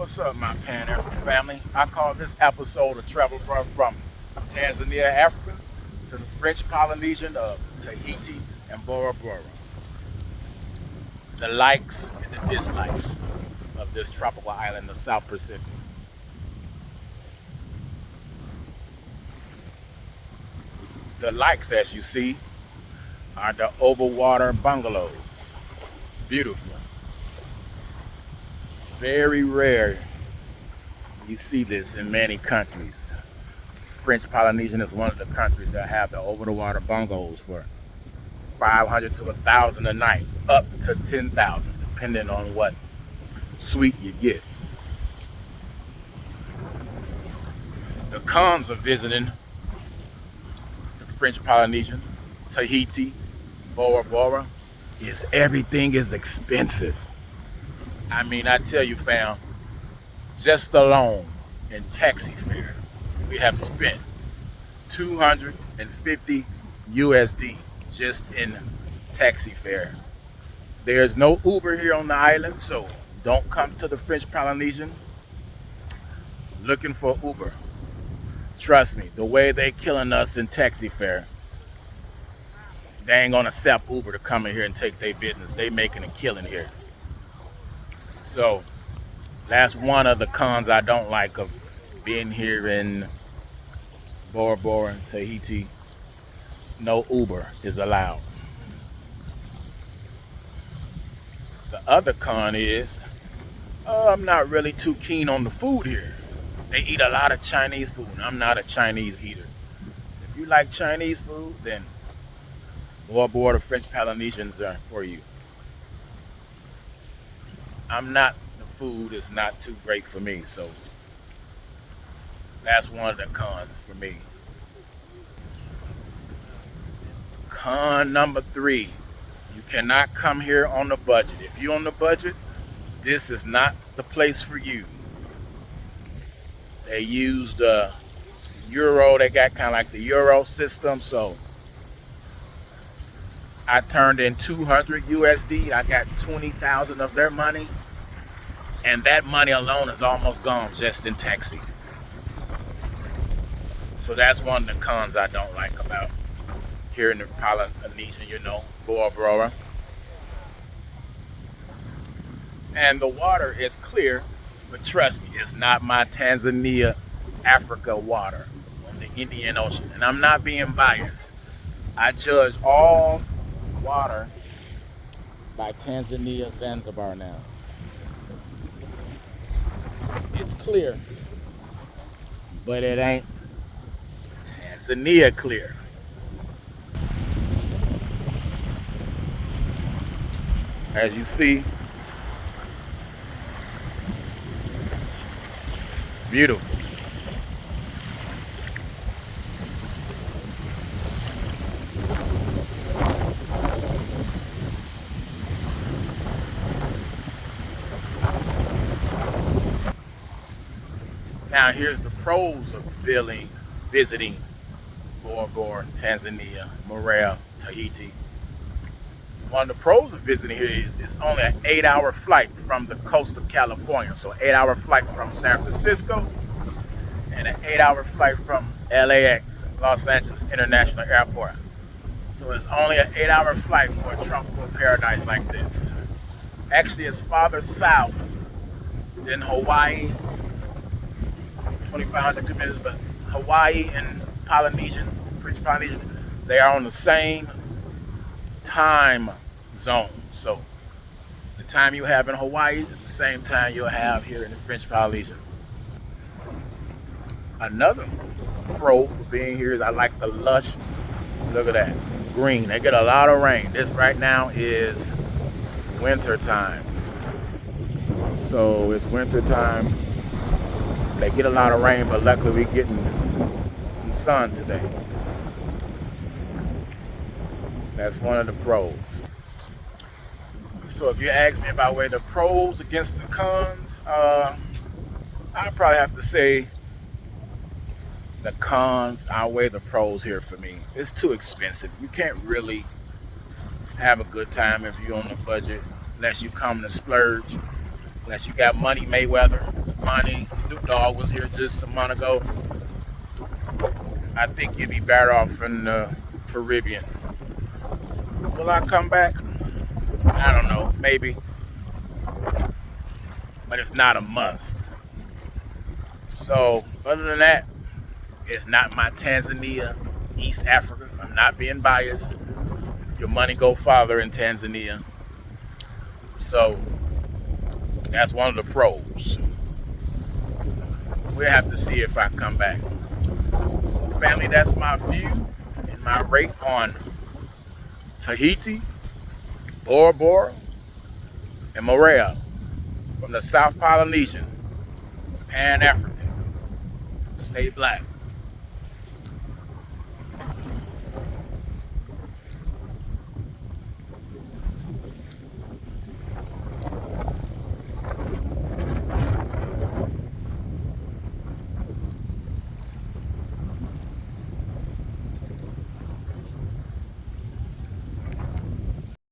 What's up, my Pan-African family? I call this episode a travel bar from Tanzania, Africa to the French Polynesian of Tahiti and Bora. The likes and the dislikes of this tropical island of South Pacific. The likes, as you see, are the overwater bungalows. Beautiful. Very rare you see this in many countries. French Polynesian is one of the countries that have the over-the-water bungalows for 500 to 1,000 a night, up to 10,000, depending on what suite you get. The cons of visiting the French Polynesian, Tahiti, Bora is everything is expensive. I mean, I tell you, fam, just alone in taxi fare, we have spent 250 USD just in taxi fare. There's no Uber here on the island, so don't come to the French Polynesian looking for Uber. Trust me, the way they killing us in taxi fare, they ain't gonna accept Uber to come in here and take their business. They making a killing here. So that's one of the cons I don't like of being here in Bora and Tahiti. No Uber is allowed. The other con is I'm not really too keen on the food here. They eat a lot of Chinese food. I'm not a Chinese eater. If you like Chinese food, then Bora, the French Polynesians are for you. The food is not too great for me, so that's one of the cons for me. Con number 3, you cannot come here on a budget. If you're on the budget, this is not the place for you. They use the Euro, they got kind of like the Euro system, so I turned in 200 USD. I got 20,000 of their money. And that money alone is almost gone just in taxi. So that's one of the cons I don't like about here in the Polynesian, Bora. And the water is clear, but trust me, it's not my Tanzania, Africa water on the Indian Ocean. And I'm not being biased. I judge all water by Tanzania, Zanzibar now. It's clear, but it ain't Tanzania clear. As you see, beautiful. Now here's the pros of visiting Bora, Tanzania, Moorea, Tahiti. One of the pros of visiting here is it's only an 8-hour flight from the coast of California. So 8-hour flight from San Francisco and an 8-hour flight from LAX, Los Angeles International Airport. So it's only an 8-hour flight for a tropical paradise like this. Actually, it's farther south than Hawaii, 2,500 kilometers, but Hawaii and French Polynesian, they are on the same time zone. So the time you have in Hawaii is the same time you'll have here in the French Polynesian. Another pro for being here is I like the lush, look at that, green. They get a lot of rain. This right now is winter time. So it's winter time. They get a lot of rain, but luckily we're getting some sun today. That's one of the pros. So if you ask me about where the pros against the cons, I'd probably have to say the cons outweigh the pros here for me. It's too expensive. You can't really have a good time if you're on a budget, unless you come to splurge, unless you got money Mayweather. money. Snoop Dogg was here just a month ago. I think you'd be better off in the Caribbean. Will I come back? I don't know, maybe. But it's not a must. So, other than that, it's not my Tanzania East Africa. I'm not being biased. Your money go farther in Tanzania. So, that's one of the pros. We'll have to see if I come back. So, family, that's my view and my rate on Tahiti, Bora, and Moorea from the South Polynesian, Pan-African. Stay black.